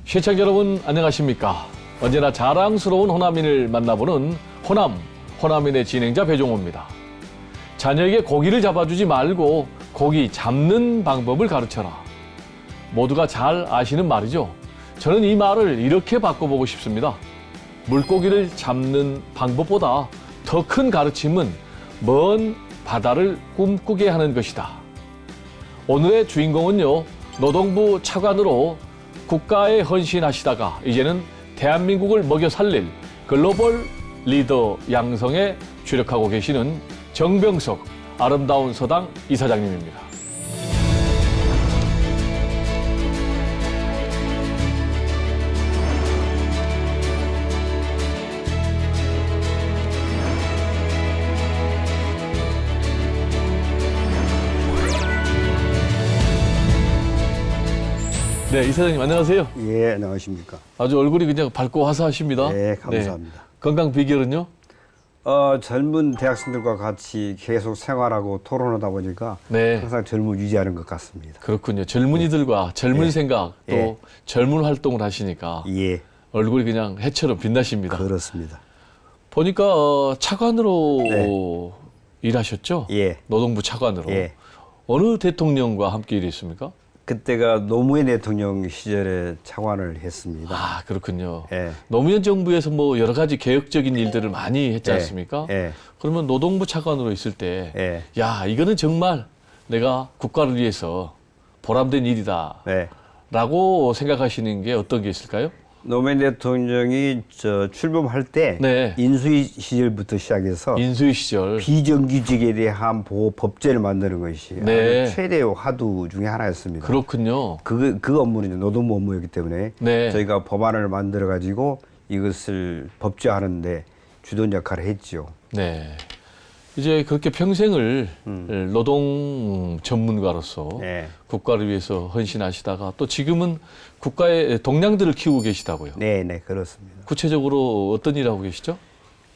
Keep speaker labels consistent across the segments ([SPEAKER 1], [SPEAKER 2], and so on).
[SPEAKER 1] 시청자 여러분 안녕하십니까? 언제나 자랑스러운 호남인을 만나보는 호남인의 진행자 배종호입니다. 자녀에게 고기를 잡아주지 말고 고기 잡는 방법을 가르쳐라. 모두가 잘 아시는 말이죠. 저는 이 말을 이렇게 바꿔보고 싶습니다. 물고기를 잡는 방법보다 더 큰 가르침은 먼 바다를 꿈꾸게 하는 것이다. 오늘의 주인공은요, 노동부 차관으로 국가에 헌신하시다가 이제는 대한민국을 먹여 살릴 글로벌 리더 양성에 주력하고 계시는 정병석 아름다운 서당 이사장님입니다. 네, 이사장님 안녕하세요.
[SPEAKER 2] 예, 안녕하십니까.
[SPEAKER 1] 아주 얼굴이 그냥 밝고 화사하십니다.
[SPEAKER 2] 네, 감사합니다.
[SPEAKER 1] 건강 비결은요?
[SPEAKER 2] 젊은 대학생들과 같이 계속 생활하고 토론하다 보니까
[SPEAKER 1] 네.
[SPEAKER 2] 항상 젊음을 유지하는 것 같습니다.
[SPEAKER 1] 그렇군요. 젊은이들과 젊은 생각 또
[SPEAKER 2] 예.
[SPEAKER 1] 젊은 활동을 하시니까
[SPEAKER 2] 예,
[SPEAKER 1] 얼굴이 그냥 해처럼 빛나십니다.
[SPEAKER 2] 그렇습니다.
[SPEAKER 1] 보니까 차관으로
[SPEAKER 2] 네.
[SPEAKER 1] 일하셨죠?
[SPEAKER 2] 예,
[SPEAKER 1] 노동부 차관으로.
[SPEAKER 2] 예.
[SPEAKER 1] 어느 대통령과 함께 일했습니까?
[SPEAKER 2] 그때가 노무현 대통령 시절에 차관을 했습니다.
[SPEAKER 1] 아, 그렇군요.
[SPEAKER 2] 예.
[SPEAKER 1] 노무현 정부에서 뭐 여러 가지 개혁적인 일들을 많이 했지
[SPEAKER 2] 예.
[SPEAKER 1] 않습니까?
[SPEAKER 2] 예.
[SPEAKER 1] 그러면 노동부 차관으로 있을 때,
[SPEAKER 2] 예.
[SPEAKER 1] 야, 이거는 정말 내가 국가를 위해서 보람된 일이다.
[SPEAKER 2] 네.
[SPEAKER 1] 라고 생각하시는 게 어떤 게 있을까요?
[SPEAKER 2] 노무현 대통령이 출범할 때
[SPEAKER 1] 네.
[SPEAKER 2] 인수위 시절부터 시작해서
[SPEAKER 1] 인수위 시절.
[SPEAKER 2] 비정규직에 대한 보호 법제를 만드는 것이
[SPEAKER 1] 네.
[SPEAKER 2] 아주 최대의 화두 중에 하나였습니다.
[SPEAKER 1] 그렇군요.
[SPEAKER 2] 그 업무는 이제 노동부 업무였기 때문에
[SPEAKER 1] 네.
[SPEAKER 2] 저희가 법안을 만들어 가지고 이것을 법제하는데 주도적 역할을 했죠.
[SPEAKER 1] 네. 이제 그렇게 평생을 노동 전문가로서
[SPEAKER 2] 네.
[SPEAKER 1] 국가를 위해서 헌신하시다가 또 지금은 국가의 동량들을 키우고 계시다고요.
[SPEAKER 2] 네, 네, 그렇습니다.
[SPEAKER 1] 구체적으로 어떤 일 하고 계시죠?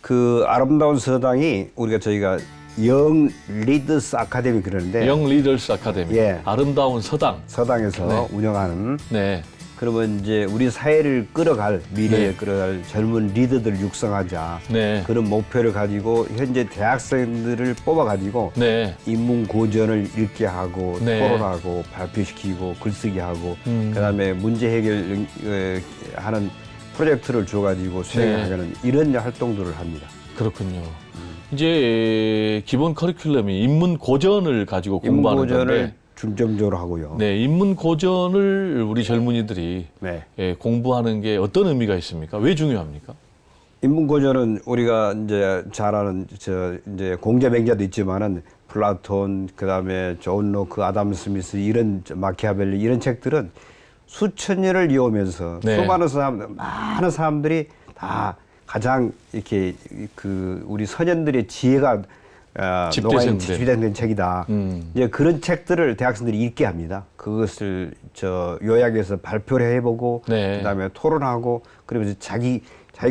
[SPEAKER 2] 그 아름다운 서당이 저희가 영 리더스 아카데미 그러는데
[SPEAKER 1] 영 리더스 아카데미.
[SPEAKER 2] 예.
[SPEAKER 1] 아름다운 서당.
[SPEAKER 2] 서당에서
[SPEAKER 1] 네.
[SPEAKER 2] 운영하는
[SPEAKER 1] 네.
[SPEAKER 2] 그러면 이제 우리 사회를 끌어갈 미래에
[SPEAKER 1] 네.
[SPEAKER 2] 끌어갈 젊은 리더들 육성하자
[SPEAKER 1] 네.
[SPEAKER 2] 그런 목표를 가지고 현재 대학생들을 뽑아 가지고
[SPEAKER 1] 네.
[SPEAKER 2] 인문 고전을 읽게 하고
[SPEAKER 1] 네.
[SPEAKER 2] 토론하고 발표시키고 글쓰기 하고 그다음에 문제 해결하는 프로젝트를 줘가지고 수행하는 이런 활동들을 합니다.
[SPEAKER 1] 그렇군요. 이제 기본 커리큘럼이 인문 고전을 가지고
[SPEAKER 2] 인문
[SPEAKER 1] 공부하는
[SPEAKER 2] 고전을
[SPEAKER 1] 건데,
[SPEAKER 2] 중점적으로 하고요.
[SPEAKER 1] 네, 인문 고전을 우리 젊은이들이
[SPEAKER 2] 네.
[SPEAKER 1] 공부하는 게 어떤 의미가 있습니까? 왜 중요합니까?
[SPEAKER 2] 인문 고전은 우리가 이제 잘 아는 이제 공자맹자도 있지만은 플라톤 그다음에 존 로크, 아담 스미스 이런 마키아벨리 이런 책들은 수천 년을 이어오면서
[SPEAKER 1] 네.
[SPEAKER 2] 많은 사람들이 다 가장 이렇게 우리 선현들의 지혜가 집대성된 책이다. 이제 그런 책들을 대학생들이 읽게 합니다. 그것을 요약해서 발표를 해보고
[SPEAKER 1] 네.
[SPEAKER 2] 그다음에 토론하고 그러면서 자기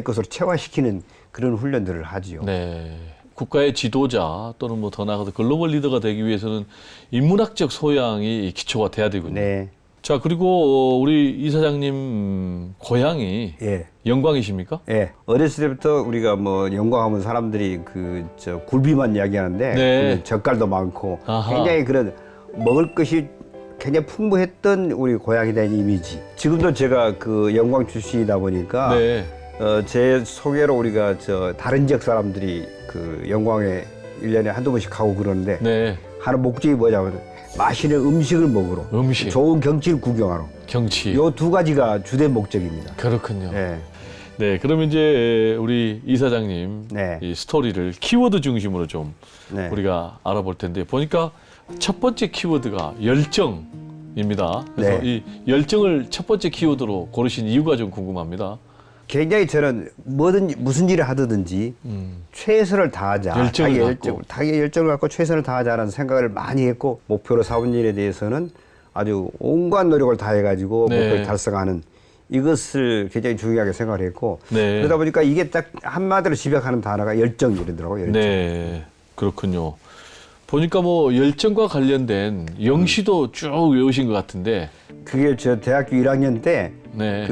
[SPEAKER 2] 것으로 체화시키는 그런 훈련들을 하지요.
[SPEAKER 1] 네. 국가의 지도자 또는 뭐 더 나아가서 글로벌 리더가 되기 위해서는 인문학적 소양이 기초가 돼야 되군요.
[SPEAKER 2] 네.
[SPEAKER 1] 자, 그리고 우리 이사장님 고향이
[SPEAKER 2] 예.
[SPEAKER 1] 영광이십니까?
[SPEAKER 2] 예. 어렸을 때부터 우리가 뭐 영광하면 사람들이 굴비만 이야기하는데
[SPEAKER 1] 네.
[SPEAKER 2] 젓갈도 많고
[SPEAKER 1] 아하.
[SPEAKER 2] 굉장히 그런 먹을 것이 굉장히 풍부했던 우리 고향에 대한 이미지. 지금도 제가 영광 출신이다 보니까
[SPEAKER 1] 네.
[SPEAKER 2] 제 소개로 우리가 다른 지역 사람들이 영광에 1년에 한두 번씩 가고 그러는데
[SPEAKER 1] 네.
[SPEAKER 2] 하는 목적이 뭐냐면 맛있는 음식을 먹으러
[SPEAKER 1] 음식.
[SPEAKER 2] 좋은 경치를 구경하러
[SPEAKER 1] 경치.
[SPEAKER 2] 요 두 가지가 주된 목적입니다.
[SPEAKER 1] 그렇군요.
[SPEAKER 2] 예.
[SPEAKER 1] 네, 그럼 이제 우리 이사장님
[SPEAKER 2] 네.
[SPEAKER 1] 이 스토리를 키워드 중심으로 좀
[SPEAKER 2] 네.
[SPEAKER 1] 우리가 알아볼 텐데 보니까 첫 번째 키워드가 열정입니다. 그래서
[SPEAKER 2] 네.
[SPEAKER 1] 이 열정을 첫 번째 키워드로 고르신 이유가 좀 궁금합니다.
[SPEAKER 2] 굉장히 저는 무슨 일을 하든지 최선을 다하자.
[SPEAKER 1] 열정을
[SPEAKER 2] 자기 열정을 갖고 최선을 다하자라는 생각을 많이 했고 목표로 삼은 일에 대해서는 아주 온갖 노력을 다해가지고
[SPEAKER 1] 네.
[SPEAKER 2] 목표를 달성하는 이것을 굉장히 중요하게 생각을 했고
[SPEAKER 1] 네.
[SPEAKER 2] 그러다 보니까 이게 딱 한마디로 집약하는 단어가 열정이더라고요. 열정.
[SPEAKER 1] 네, 그렇군요. 보니까 뭐 열정과 관련된 영시도 쭉 외우신 것 같은데.
[SPEAKER 2] 그게 저 대학교 1학년 때
[SPEAKER 1] 네.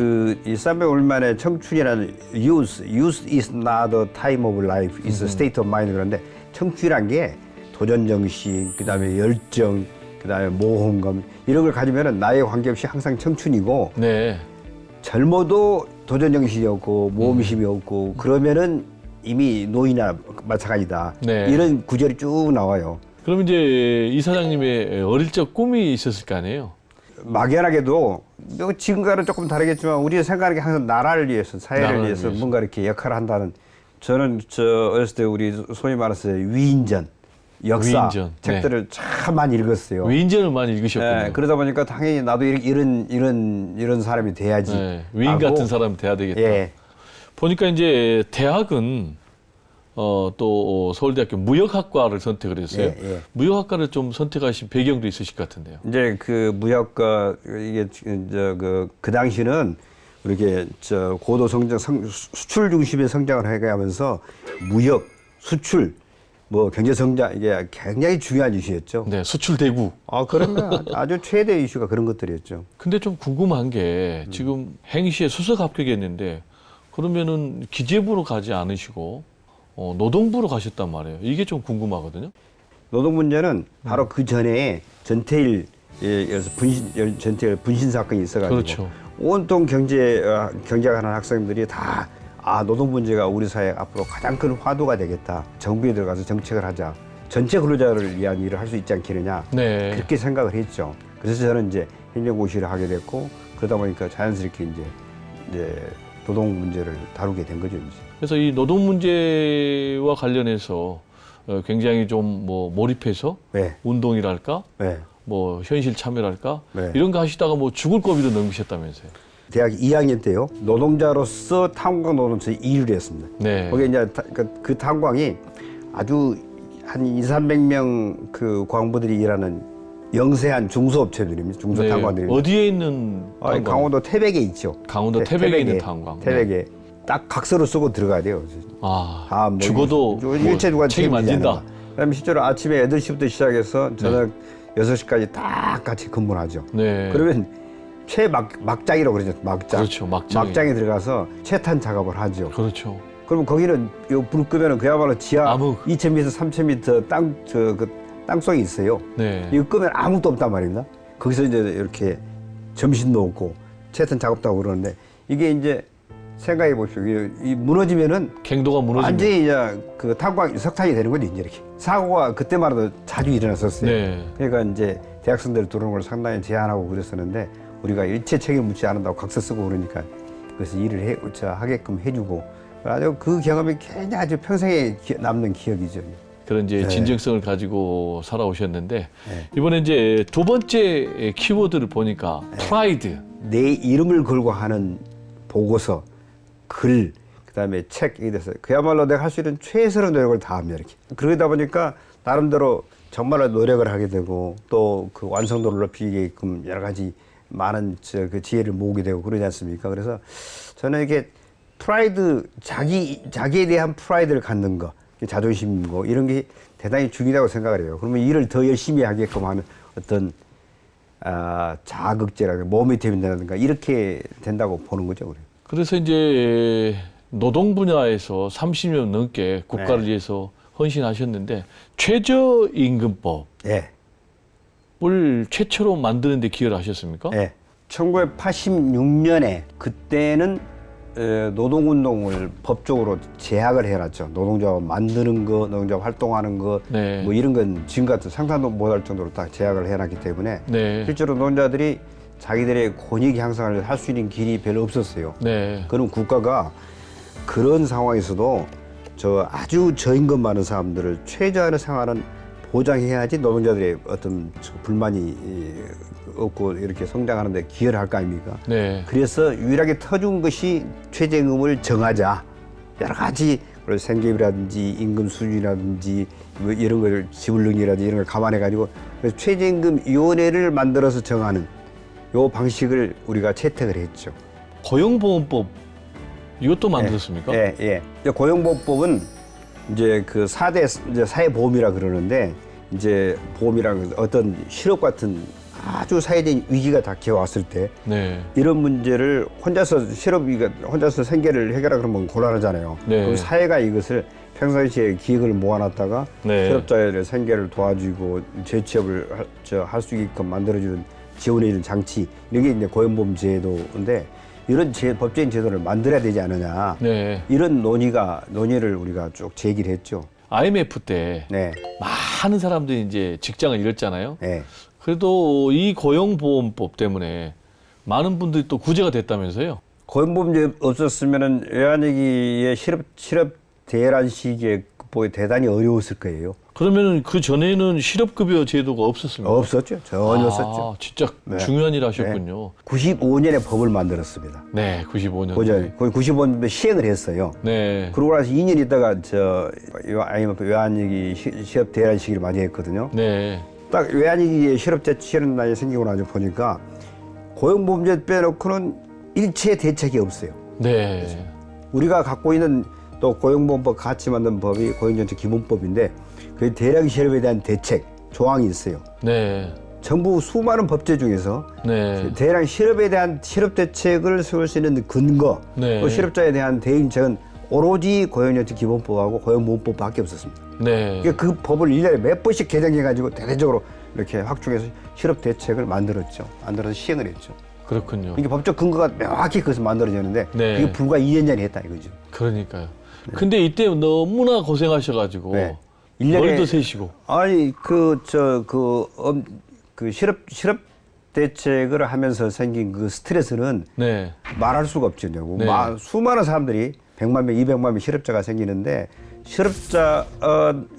[SPEAKER 2] 이 300올 만의 청춘이라는 youth is not a time of life, it's a state of mind. 그런데 청춘이란 게 도전 정신, 그다음에 열정, 그다음에 모험감 이런 걸 가지면은 나이에 관계없이 항상 청춘이고
[SPEAKER 1] 네.
[SPEAKER 2] 젊어도 도전 정신이 없고 모험심이 없고 그러면은 이미 노인이나 마찬가지다.
[SPEAKER 1] 네.
[SPEAKER 2] 이런 구절이 쭉 나와요.
[SPEAKER 1] 그럼 이제 이사장님의 어릴 적 꿈이 있었을 거 아니에요?
[SPEAKER 2] 막연하게도 지금과는 조금 다르겠지만 우리가 생각하는 게 항상 나라를 위해서, 사회를
[SPEAKER 1] 나라를
[SPEAKER 2] 위해서
[SPEAKER 1] 위해서.
[SPEAKER 2] 뭔가 이렇게 역할을 한다는. 저는 어렸을 때 우리 소위 말해서 위인전, 역사
[SPEAKER 1] 위인전,
[SPEAKER 2] 책들을 참 많이 읽었어요.
[SPEAKER 1] 위인전을 많이 읽으셨군요.
[SPEAKER 2] 예, 그러다 보니까 당연히 나도 이런 사람이 돼야지.
[SPEAKER 1] 네, 위인
[SPEAKER 2] 하고,
[SPEAKER 1] 같은 사람 돼야 되겠다.
[SPEAKER 2] 예,
[SPEAKER 1] 보니까 이제 대학은 또 서울대학교 무역학과를 선택을 했어요.
[SPEAKER 2] 예, 예.
[SPEAKER 1] 무역학과를 좀 선택하신 배경도 있으실 것 같은데요.
[SPEAKER 2] 이제 그 무역과 이게 그 당시는 이렇게 고도 성장, 수출 중심의 성장을 해가면서 무역, 수출, 뭐 경제 성장 이게 굉장히 중요한 이슈였죠.
[SPEAKER 1] 네, 수출 대구.
[SPEAKER 2] 그러면 아주 최대 이슈가 그런 것들이었죠.
[SPEAKER 1] 근데 좀 궁금한 게 지금 행시에 수석 합격했는데 그러면은 기재부로 가지 않으시고 노동부로 가셨단 말이에요. 이게 좀 궁금하거든요.
[SPEAKER 2] 노동 문제는 바로 그 전에 전태일에서 전태일 분신 사건이 있어가지고
[SPEAKER 1] 그렇죠.
[SPEAKER 2] 온통 경제학하는 학생들이 다 노동 문제가 우리 사회 앞으로 가장 큰 화두가 되겠다. 정부에 들어가서 정책을 하자. 전체 근로자를 위한 일을 할 수 있지 않겠느냐.
[SPEAKER 1] 네.
[SPEAKER 2] 그렇게 생각을 했죠. 그래서 저는 이제 행정고시를 하게 됐고 그러다 보니까 자연스럽게 이제 노동 문제를 다루게 된 거죠. 이제.
[SPEAKER 1] 그래서 이 노동 문제와 관련해서 굉장히 좀 뭐 몰입해서
[SPEAKER 2] 네.
[SPEAKER 1] 운동이랄까,
[SPEAKER 2] 네.
[SPEAKER 1] 뭐 현실 참여랄까
[SPEAKER 2] 네.
[SPEAKER 1] 이런 거 하시다가 뭐 죽을 고비도 넘기셨다면서요.
[SPEAKER 2] 대학 2학년 때요. 노동자로서 탄광 노동처에 일을 했습니다.
[SPEAKER 1] 네.
[SPEAKER 2] 거기 이제 그 탄광이 아주 한 200~300명 그 광부들이 일하는 영세한 중소업체들입니다. 중소탄광들입니다.
[SPEAKER 1] 어디에 있는 탄광?
[SPEAKER 2] 강원도 태백에 있죠.
[SPEAKER 1] 강원도 태백에 있는 탄광.
[SPEAKER 2] 태백에 딱 각서를 쓰고 들어가야 돼요. 뭐
[SPEAKER 1] 죽어도
[SPEAKER 2] 일체 누가
[SPEAKER 1] 책임 안 진다.
[SPEAKER 2] 그다음에 실제로 아침에 8시부터 시작해서 저녁 6시까지 딱 같이 근무를 하죠.
[SPEAKER 1] 네.
[SPEAKER 2] 그러면 최막장이라고 그러죠. 막장.
[SPEAKER 1] 그렇죠. 막장에
[SPEAKER 2] 들어가서 채탄 작업을 하죠.
[SPEAKER 1] 그렇죠.
[SPEAKER 2] 그러면 거기는 불 끄면은 그야말로 지하
[SPEAKER 1] 암흑.
[SPEAKER 2] 2,000m, 3,000m 땅속이 있어요.
[SPEAKER 1] 네.
[SPEAKER 2] 이거 끄면 아무것도 없단 말입니다. 거기서 이제 이렇게 점심도 없고 채탄 작업도 하고 그러는데 이게 이제 생각해 보십시오. 이 무너지면은
[SPEAKER 1] 갱도가 무너지면.
[SPEAKER 2] 완전히 이제 그 탄광 석탄이 되는 거죠. 이제 이렇게 사고가 그때만 해도 자주 일어났었어요.
[SPEAKER 1] 네.
[SPEAKER 2] 그러니까 이제 대학생들 들어오는 걸 상당히 제한하고 그랬었는데 우리가 일체 책임을 묻지 않는다고 각서 쓰고 그러니까 그래서 일을 하게끔 해주고 아주 그 경험이 굉장히 아주 평생에 남는 기억이죠.
[SPEAKER 1] 그런 이제
[SPEAKER 2] 네.
[SPEAKER 1] 진정성을 가지고 살아오셨는데
[SPEAKER 2] 네.
[SPEAKER 1] 이번에 이제 두 번째 키워드를 보니까 프라이드.
[SPEAKER 2] 내 이름을 걸고 하는 보고서, 글, 그다음에 책 이래 돼서 그야말로 내가 할 수 있는 최선의 노력을 다합니다. 이렇게. 그러다 보니까 나름대로 정말로 노력을 하게 되고 또 그 완성도를 높이게끔 여러 가지 많은 그 지혜를 모으게 되고 그러지 않습니까? 그래서 저는 이게 프라이드, 자기에 대한 프라이드를 갖는 거, 자존심이고 이런 게 대단히 중요하다고 생각을 해요. 그러면 일을 더 열심히 하게끔 하는 어떤 자극제라든가 모멘텀이라든가 이렇게 된다고 보는 거죠. 우리.
[SPEAKER 1] 그래서 이제 노동 분야에서 30년 넘게 국가를
[SPEAKER 2] 네.
[SPEAKER 1] 위해서 헌신하셨는데 최저임금법을
[SPEAKER 2] 예.
[SPEAKER 1] 최초로 만드는 데 기여를 하셨습니까?
[SPEAKER 2] 예. 1986년에 그때는 노동운동을 법적으로 제약을 해놨죠. 노동조합 만드는 거, 노동조합 활동하는 거,
[SPEAKER 1] 네.
[SPEAKER 2] 뭐 이런 건 지금 같은 상상도 못할 정도로 딱 제약을 해놨기 때문에
[SPEAKER 1] 네.
[SPEAKER 2] 실제로 노동자들이 자기들의 권익 향상을 할 수 있는 길이 별로 없었어요.
[SPEAKER 1] 네.
[SPEAKER 2] 그럼 국가가 그런 상황에서도 아주 저임금 많은 사람들을 최저한의 생활은 보장해야지 노동자들의 어떤 불만이 없고 이렇게 성장하는 데 기여를 할 거 아닙니까?
[SPEAKER 1] 네.
[SPEAKER 2] 그래서 유일하게 터준 것이 최저임금을 정하자. 여러 가지 생계비라든지 임금 수준이라든지 뭐 이런 걸 지불 능력이라든지 이런 걸 감안해 가지고 최저임금 위원회를 만들어서 정하는 요 방식을 우리가 채택을 했죠.
[SPEAKER 1] 고용보험법 이것도 만들었습니까?
[SPEAKER 2] 예, 예. 이제 고용보험법은 이제 그 4대 이제 사회보험이라 그러는데 이제 보험이라는 어떤 실업 같은 아주 사회적인 위기가 닥쳐왔을 때
[SPEAKER 1] 네.
[SPEAKER 2] 이런 문제를 혼자서 생계를 해결하라 그러면 곤란하잖아요.
[SPEAKER 1] 네.
[SPEAKER 2] 그럼 사회가 이것을 평상시에 기획을 모아놨다가
[SPEAKER 1] 네.
[SPEAKER 2] 실업자의 생계를 도와주고 재취업을 할 수 있게끔 만들어주는 지원해주는 장치 이런 게 이제 고용보험 제도인데 이런 법적인 제도를 만들어야 되지 않느냐
[SPEAKER 1] 네.
[SPEAKER 2] 이런 논의를 우리가 쭉 제기를 했죠.
[SPEAKER 1] IMF 때
[SPEAKER 2] 네,
[SPEAKER 1] 많은 사람들이 이제 직장을 잃었잖아요.
[SPEAKER 2] 네.
[SPEAKER 1] 그래도 이 고용보험법 때문에 많은 분들이 또 구제가 됐다면서요.
[SPEAKER 2] 고용보험제 없었으면은 외환위기의 실업 대란 시기에 극복이 대단히 어려웠을 거예요.
[SPEAKER 1] 그러면은 그 전에는 실업급여 제도가 없었습니까?
[SPEAKER 2] 없었죠. 전혀 없었죠.
[SPEAKER 1] 진짜
[SPEAKER 2] 네.
[SPEAKER 1] 중요한 일 하셨군요.
[SPEAKER 2] 95년에 법을 만들었습니다.
[SPEAKER 1] 네, 95년.
[SPEAKER 2] 거기 95년에 시행을 했어요.
[SPEAKER 1] 네.
[SPEAKER 2] 그러고 나서 2년 있다가 IMF 외환위기 실업 대란 시기를 맞이했거든요.
[SPEAKER 1] 네.
[SPEAKER 2] 딱 외환위기에 실업자 취하는 날이 생기고 나서 보니까 고용보험제 빼놓고는 일체 대책이 없어요.
[SPEAKER 1] 네.
[SPEAKER 2] 우리가 갖고 있는 또 고용보험법 같이 만든 법이 고용정책기본법인데 그 대량 실업에 대한 대책 조항이 있어요.
[SPEAKER 1] 네.
[SPEAKER 2] 정부 수많은 법제 중에서
[SPEAKER 1] 네.
[SPEAKER 2] 대량 실업에 대한 실업 대책을 세울 수 있는 근거,
[SPEAKER 1] 네.
[SPEAKER 2] 또 실업자에 대한 대응책은 오로지 고용정책기본법하고 고용보험법밖에 없었습니다.
[SPEAKER 1] 네.
[SPEAKER 2] 그러니까 그 법을 1년에 몇 번씩 개정해가지고 대대적으로 이렇게 확충해서 실업 대책을 만들어서 시행을 했죠.
[SPEAKER 1] 그렇군요.
[SPEAKER 2] 이게 법적 근거가 명확히 그것을 만들어졌는데
[SPEAKER 1] 네.
[SPEAKER 2] 그게 불과 2년 전에 했다 이거죠.
[SPEAKER 1] 그러니까요. 근데 이때 너무나 고생하셔가지고
[SPEAKER 2] 네.
[SPEAKER 1] 머리도 세시고.
[SPEAKER 2] 아니 실업 대책을 하면서 생긴 그 스트레스는
[SPEAKER 1] 네.
[SPEAKER 2] 말할 수가 없죠.
[SPEAKER 1] 네.
[SPEAKER 2] 수많은 사람들이 100만 명, 200만 명 실업자가 생기는데 실업자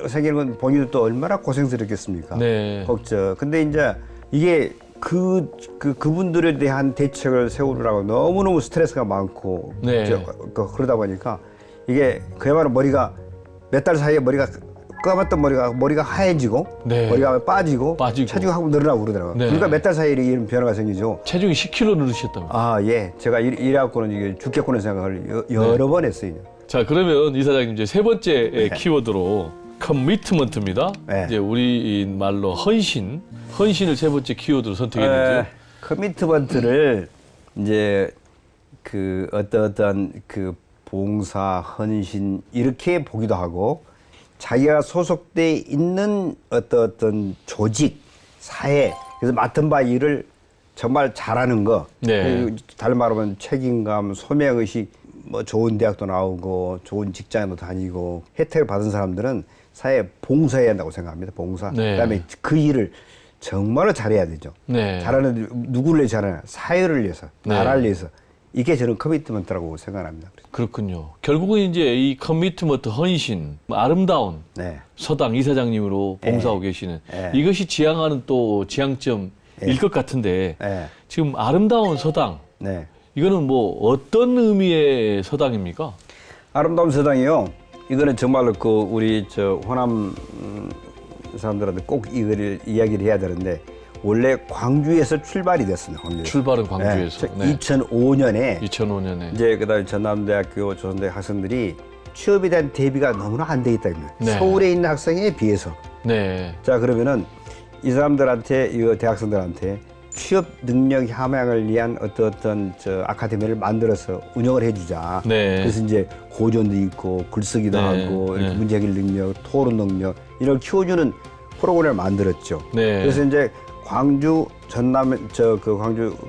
[SPEAKER 2] 생기는 건 본인도 또 얼마나 고생스럽겠습니까?
[SPEAKER 1] 네.
[SPEAKER 2] 근데 이제 이게 그분들에 대한 대책을 세우느라고 너무너무 스트레스가 많고
[SPEAKER 1] 네.
[SPEAKER 2] 그러다 보니까 이게 그야말로 머리가 몇 달 사이에 머리가 까맣던 머리가 하얘지고
[SPEAKER 1] 네.
[SPEAKER 2] 머리가 빠지고 체중이 확 늘어나고 그러더라고요.
[SPEAKER 1] 네.
[SPEAKER 2] 그러니까 몇 달 사이에 이런 변화가 생기죠.
[SPEAKER 1] 체중이 10kg 늘으셨다면.
[SPEAKER 2] 아, 예. 제가 이래갖고는 이게 죽겠구나 생각을 여러 번 했어요.
[SPEAKER 1] 자, 그러면 이사장님 이제 세 번째 키워드로 커미트먼트입니다.
[SPEAKER 2] 네.
[SPEAKER 1] 이제 우리 말로 헌신을 세 번째 키워드로 선택했는데요.
[SPEAKER 2] 커미트먼트를 이제 그 어떤 그 봉사, 헌신 이렇게 보기도 하고 자기가 소속돼 있는 어떤 조직, 사회 그래서 맡은 바 일을 정말 잘하는 거.
[SPEAKER 1] 네.
[SPEAKER 2] 다른 말하면 책임감, 소명의식, 뭐 좋은 대학도 나오고 좋은 직장에도 다니고 혜택을 받은 사람들은 사회에 봉사해야 한다고 생각합니다. 봉사.
[SPEAKER 1] 네.
[SPEAKER 2] 그다음에 그 일을 정말로 잘해야 되죠.
[SPEAKER 1] 네.
[SPEAKER 2] 잘하는 누구를 위해서 잘하냐? 사회를 위해서,
[SPEAKER 1] 네.
[SPEAKER 2] 나라를 위해서. 이게 저는 커미트먼트라고 생각합니다.
[SPEAKER 1] 그렇군요. 결국은 이제 이 커미트먼트 헌신, 아름다운
[SPEAKER 2] 네.
[SPEAKER 1] 서당 이사장님으로 봉사하고 계시는
[SPEAKER 2] 네.
[SPEAKER 1] 이것이 지향하는 또 지향점일 것 같은데
[SPEAKER 2] 네.
[SPEAKER 1] 지금 아름다운 서당
[SPEAKER 2] 네.
[SPEAKER 1] 이거는 뭐 어떤 의미의 서당입니까?
[SPEAKER 2] 아름다운 서당이요. 이거는 정말로 우리 호남 사람들한테 꼭 이거를 이야기를 해야 되는데 원래 광주에서 출발이 됐습니다. 광주에서.
[SPEAKER 1] 출발은 광주에서.
[SPEAKER 2] 네. 2005년에
[SPEAKER 1] 2005년에.
[SPEAKER 2] 이제 그다음에 전남대학교 조선대 학생들이 취업에 대한 대비가 너무나 안 돼 있다.
[SPEAKER 1] 네.
[SPEAKER 2] 서울에 있는 학생에 비해서.
[SPEAKER 1] 네.
[SPEAKER 2] 자 그러면은 이 사람들한테 이 대학생들한테 취업 능력 함양을 위한 어떤 아카데미를 만들어서 운영을 해주자.
[SPEAKER 1] 네.
[SPEAKER 2] 그래서 이제 고전도 있고 글쓰기도
[SPEAKER 1] 네.
[SPEAKER 2] 하고 이렇게
[SPEAKER 1] 네.
[SPEAKER 2] 문제 해결 능력, 토론 능력 이런 걸 키워주는 프로그램을 만들었죠.
[SPEAKER 1] 네.
[SPEAKER 2] 그래서 이제 광주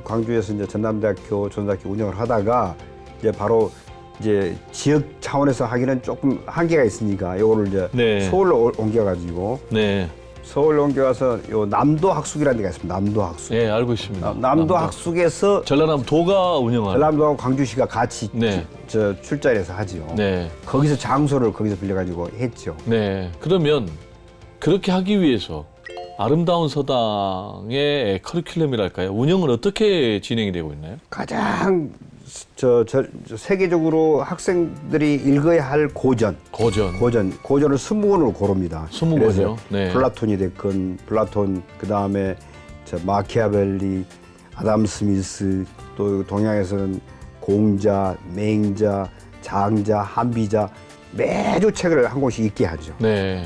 [SPEAKER 2] 광주에서 이제 전남대학교 조선대학교 운영을 하다가 이제 바로 이제 지역 차원에서 하기는 조금 한계가 있으니까 요거를 이제
[SPEAKER 1] 네.
[SPEAKER 2] 서울로 옮겨가지고
[SPEAKER 1] 네.
[SPEAKER 2] 서울로 옮겨가서 요 남도 학숙이라는 데가 있습니다. 남도 학숙.
[SPEAKER 1] 네, 알고 있습니다.
[SPEAKER 2] 남도 학숙에서
[SPEAKER 1] 전라남 도가 운영하는.
[SPEAKER 2] 전남도하고 광주시가 같이
[SPEAKER 1] 네.
[SPEAKER 2] 출자를 해서 하지요.
[SPEAKER 1] 네.
[SPEAKER 2] 거기서 장소를 거기서 빌려가지고 했죠.
[SPEAKER 1] 네. 그러면 그렇게 하기 위해서 아름다운 서당의 커리큘럼이랄까요? 운영은 어떻게 진행이 되고 있나요?
[SPEAKER 2] 가장 세계적으로 학생들이 읽어야 할 고전을 20권으로 고릅니다.
[SPEAKER 1] 20권이요?
[SPEAKER 2] 그래서
[SPEAKER 1] 네.
[SPEAKER 2] 플라톤이 됐건 그다음에 마키아벨리, 아담 스미스, 또 동양에서는 공자, 맹자, 장자, 한비자 매주 책을 한 권씩 읽게 하죠.
[SPEAKER 1] 네.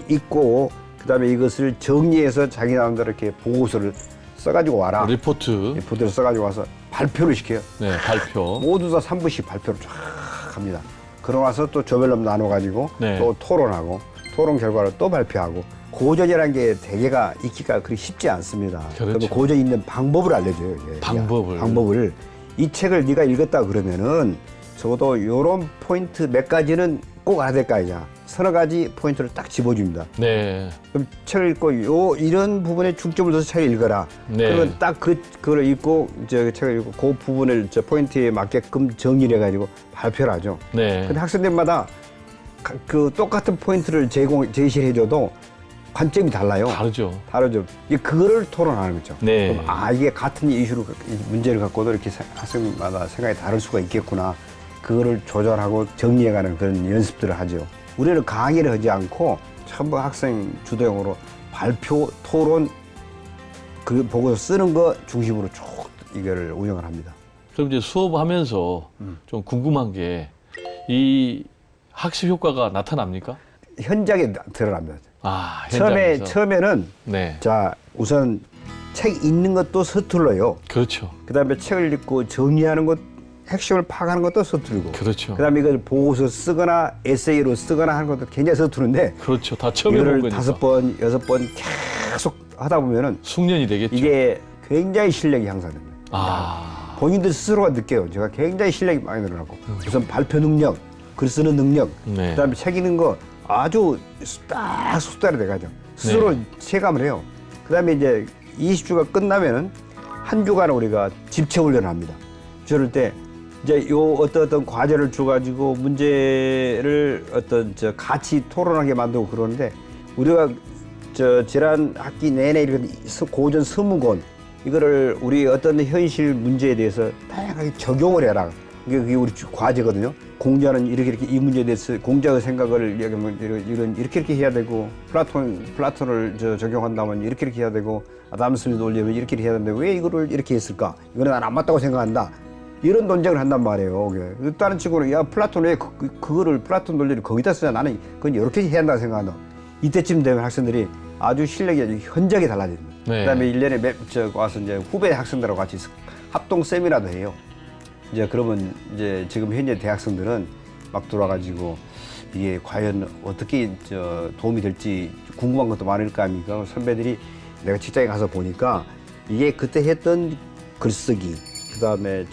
[SPEAKER 2] 읽고 그다음에 이것을 정리해서 자기 나름대로 이렇게 보고서를 써가지고 와라.
[SPEAKER 1] 리포트를
[SPEAKER 2] 써가지고 와서 발표를 시켜요.
[SPEAKER 1] 네, 발표.
[SPEAKER 2] 모두 다 3부씩 발표를 쫙 합니다. 그러고 나서 또 조별로 나눠가지고
[SPEAKER 1] 네.
[SPEAKER 2] 또 토론하고 토론 결과를 또 발표하고 고전이라는 게 대개가 읽기가 그렇게 쉽지 않습니다.
[SPEAKER 1] 그렇죠.
[SPEAKER 2] 그러면 고전 읽는 방법을 알려줘요. 이게. 방법을 이 책을 네가 읽었다 그러면은 적어도 이런 포인트 몇 가지는 꼭 알아야 될 거 아니냐. 서너 가지 포인트를 딱 집어줍니다.
[SPEAKER 1] 네.
[SPEAKER 2] 그럼 책을 읽고 이런 부분에 중점을 둬서 책을 읽어라.
[SPEAKER 1] 네.
[SPEAKER 2] 그러면 딱 그걸 읽고 책을 읽고 그 부분을 포인트에 맞게끔 정리를 해가지고 발표를 하죠.
[SPEAKER 1] 네.
[SPEAKER 2] 근데 학생들마다 그 똑같은 포인트를 제시를 해줘도 관점이 달라요. 다르죠. 이게 그거를 토론하는 거죠.
[SPEAKER 1] 네.
[SPEAKER 2] 그럼 이게 같은 이슈로 문제를 갖고도 이렇게 학생마다 생각이 다를 수가 있겠구나. 그거를 조절하고 정리해가는 그런 연습들을 하죠. 우리는 강의를 하지 않고 전부 학생 주도형으로 발표, 토론, 그 보고서 쓰는 거 중심으로 쭉 이거를 운영을 합니다.
[SPEAKER 1] 그럼 이제 수업하면서 좀 궁금한 게 이 학습 효과가 나타납니까?
[SPEAKER 2] 현장에 드러납니다.
[SPEAKER 1] 현장에서.
[SPEAKER 2] 처음에는
[SPEAKER 1] 네.
[SPEAKER 2] 자 우선 책 읽는 것도 서툴러요.
[SPEAKER 1] 그렇죠.
[SPEAKER 2] 그다음에 책을 읽고 정리하는 것, 핵심을 파악하는 것도 서툴고.
[SPEAKER 1] 그렇죠.
[SPEAKER 2] 그다음에 이걸 보고서 쓰거나 에세이로 쓰거나 하는 것도 굉장히 서투른데.
[SPEAKER 1] 그렇죠. 다 처음 해본
[SPEAKER 2] 이거를
[SPEAKER 1] 거니까.
[SPEAKER 2] 5번, 6번 계속 하다 보면은
[SPEAKER 1] 숙련이 되겠죠.
[SPEAKER 2] 이게 굉장히 실력이 향상됩니다. 본인들 스스로가 느껴요. 제가 굉장히 실력이 많이 늘어나고 우선 발표 능력, 글 쓰는 능력,
[SPEAKER 1] 네.
[SPEAKER 2] 그다음에 책 읽는 거 아주 딱 숙달이 돼가죠. 스스로 체감을 해요. 그다음에 이제 20주가 끝나면은 한 주간은 우리가 집체 훈련을 합니다. 저럴 때 이제 요 어떤 과제를 줘가지고 문제를 같이 토론하게 만들고 그러는데 우리가 지난 학기 내내 이렇게 고전 서문권 이거를 우리 어떤 현실 문제에 대해서 다양하게 적용을 해라. 그게 우리 과제거든요. 공자는 이렇게 이 문제에 대해서 공자의 생각을 이렇게 해야 되고 플라톤을 적용한다면 이렇게 해야 되고 아담 스미스 논리면 이렇게 해야 되는데 왜 이거를 이렇게 했을까? 이거는 난 안 맞다고 생각한다. 이런 논쟁을 한단 말이에요. 다른 친구는 야 플라톤 왜 그거를 플라톤 논리를 거기다 쓰냐? 나는 그건 이렇게 해야 한다고 생각한다. 이때쯤 되면 학생들이 아주 실력이 아주 현저하게 달라집니다.
[SPEAKER 1] 네.
[SPEAKER 2] 그다음에 1년에 와서 이제 후배 학생들하고 같이 합동 세미나도 해요. 이제 그러면 이제 지금 현재 대학생들은 막 돌아가지고 이게 과연 어떻게 도움이 될지 궁금한 것도 많을 거 아닙니까? 선배들이 내가 직장에 가서 보니까 이게 그때 했던 글쓰기, 그다음에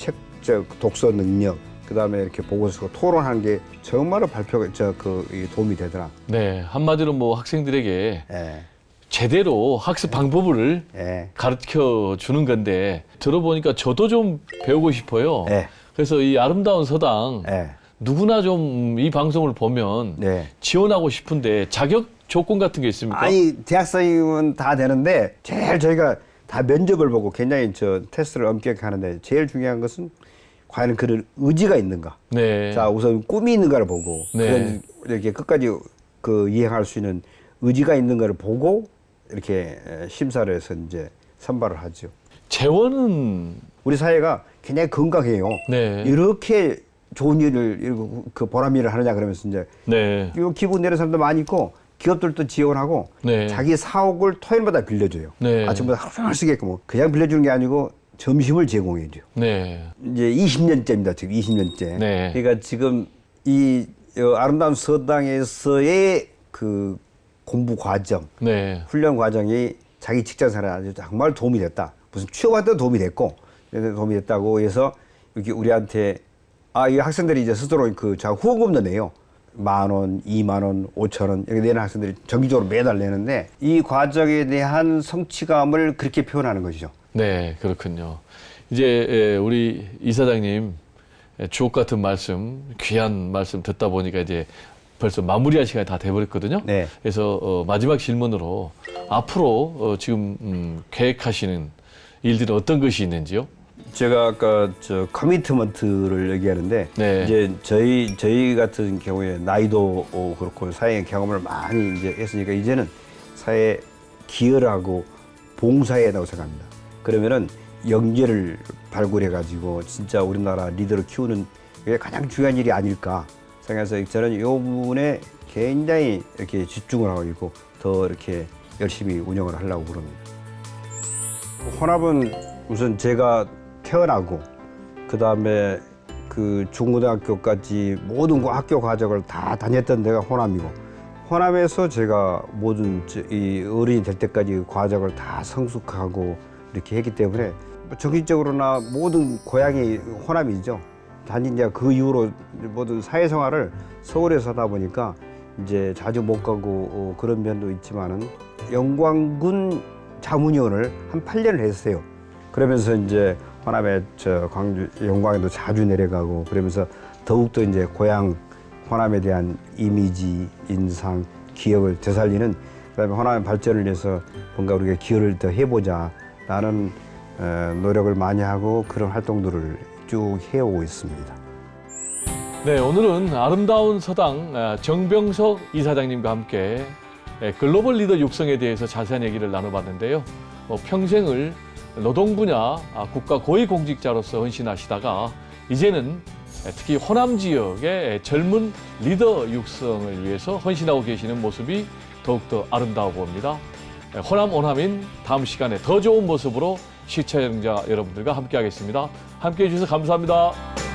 [SPEAKER 2] 독서 능력, 그다음에 이렇게 보고서 쓰고 토론하는 게 정말로 발표가 도움이 되더라.
[SPEAKER 1] 네, 한마디로 뭐 학생들에게
[SPEAKER 2] 예.
[SPEAKER 1] 제대로 학습 방법을 가르쳐 주는 건데 들어보니까 저도 좀 배우고 싶어요. 그래서 이 아름다운 서당 누구나 좀 이 방송을 보면 지원하고 싶은데 자격 조건 같은 게 있습니까?
[SPEAKER 2] 아니 대학생이면 다 되는데 제일 저희가 다 면접을 보고 굉장히 테스트를 엄격하게 하는데 제일 중요한 것은 과연 그런 의지가 있는가. 자 우선 꿈이 있는가를 보고 그런 이렇게 끝까지 이행할 수 있는 의지가 있는가를 보고 이렇게 심사를 해서 이제 선발을 하죠.
[SPEAKER 1] 재원은
[SPEAKER 2] 우리 사회가 굉장히 건강해요. 이렇게 좋은 일을 그 보람 일을 하느냐 그러면서 이제 이거 기분 내는 사람도 많이 있고 기업들도 지원하고 자기 사옥을 토요일마다 빌려줘요. 아침부터 하루 종일 쓰게끔 그냥 빌려주는 게 아니고 점심을 제공해줘. 이제 20년째입니다. 지금 20년째. 그러니까 지금 이 아름다운 서당에서의 그 공부 과정, 훈련 과정이 자기 직장 생활에 정말 도움이 됐다. 무슨 취업할 때도 도움이 됐다고 해서 이렇게 우리한테 이 학생들이 이제 스스로 후원금도 내요. 10,000원, 20,000원, 5,000원 이렇게 내는 학생들이 정기적으로 매달 내는데 이 과정에 대한 성취감을 그렇게 표현하는 것이죠.
[SPEAKER 1] 네, 그렇군요. 이제 우리 이사장님 주옥 같은 말씀, 귀한 말씀 듣다 보니까 이제 벌써 마무리할 시간이 다 돼버렸거든요. 그래서 마지막 질문으로 앞으로 지금 계획하시는 일들은 어떤 것이 있는지요?
[SPEAKER 2] 제가 아까 커미트먼트를 얘기하는데 이제 저희 같은 경우에 나이도 그렇고 사회의 경험을 많이 이제 했으니까 이제는 사회에 기여를 하고 봉사해야 한다고 생각합니다. 그러면은 영재를 발굴해 가지고 진짜 우리나라 리더를 키우는 게 가장 중요한 일이 아닐까 생각해서 저는 이 부분에 굉장히 이렇게 집중을 하고 있고 더 이렇게 열심히 운영을 하려고 그럽니다. 혼합은 우선 제가 태어나고 그다음에 그 중고등학교까지 모든 학교 과정을 다 다녔던 데가 호남이고 호남에서 제가 모든 이 어른이 될 때까지 과정을 다 성숙하고 이렇게 했기 때문에 정신적으로나 모든 고향이 호남이죠. 단지 이제 그 이후로 모든 사회생활을 서울에서 하다 보니까 이제 자주 못 가고 그런 면도 있지만은 영광군 자문위원을 한 8년을 했어요. 그러면서 이제 호남에 저 광주 영광에도 자주 내려가고 그러면서 더욱더 이제 고향 호남에 대한 이미지, 인상, 기억을 되살리는 그다음에 호남의 발전을 위해서 뭔가 우리가 기여를 더 해보자라는 노력을 많이 하고 그런 활동들을 쭉 해오고 있습니다.
[SPEAKER 1] 네, 오늘은 아름다운 서당 정병석 이사장님과 함께 글로벌 리더 육성에 대해서 자세한 얘기를 나눠봤는데요. 평생을 노동 분야 국가 고위공직자로서 헌신하시다가 이제는 특히 호남 지역의 젊은 리더 육성을 위해서 헌신하고 계시는 모습이 더욱더 아름다워 보입니다. 호남 오남인 다음 시간에 더 좋은 모습으로 시청자 여러분들과 함께 하겠습니다. 함께해 주셔서 감사합니다.